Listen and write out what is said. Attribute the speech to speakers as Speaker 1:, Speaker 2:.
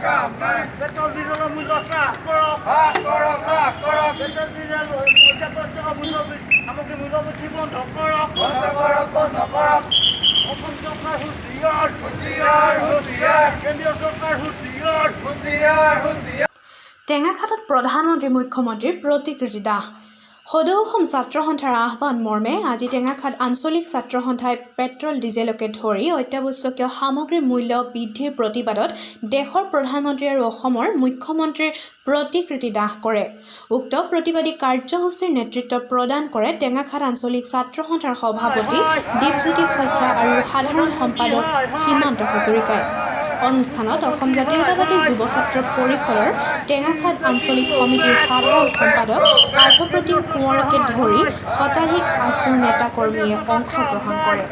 Speaker 1: Petrol ডিজেলৰ মূল্য হ্ৰাস কৰক। পেট্ৰল ডিজেল অত্যাৱশ্যকীয় সামগ্ৰী মূল্য বৃদ্ধি বন্ধ কৰক। অসম চৰকাৰ হুঁচিয়াৰ, কেন্দ্ৰীয় চৰকাৰ হুঁচিয়াৰ।
Speaker 2: টেঙাখাটত প্ৰধানমন্ত্ৰী মুখ্যমন্ত্ৰীৰ প্ৰতিকৃতি দাহ। সদৌ অসম ছাত্ৰ সন্থাৰ আহ্বান মৰ্মে আজি টেঙাখাট আঞ্চলিক ছাত্ৰ সন্থাই পেট্ৰল ডিজেলকে ধৰি অত্যাৱশ্যকীয় সামগ্ৰীৰ মূল্য বৃদ্ধিৰ প্ৰতিবাদত দেশৰ প্ৰধানমন্ত্ৰী আৰু অসমৰ মুখ্যমন্ত্ৰীৰ প্ৰতিকৃতি দাহ কৰে। উক্ত প্ৰতিবাদী কাৰ্যসূচীৰ নেতৃত্ব প্ৰদান কৰে টেঙাখাট আঞ্চলিক ছাত্ৰ সন্থাৰ সভাপতি দীপজ্যোতি শইকীয়া আৰু সাধাৰণ সম্পাদক সীমান্ত হাজৰিকাই। অনুষ্ঠানত অসম জাতীয়তাবাদী যুৱ ছাত্ৰ পৰিষদৰ টেঙাখাট আঞ্চলিক সমিতিৰ সাধাৰণ সম্পাদক পাৰ্থপ্ৰতিম কোঁৱৰকে ধৰি শতাধিক আছুৰ নেতা কৰ্মীয়ে অংশগ্ৰহণ কৰে।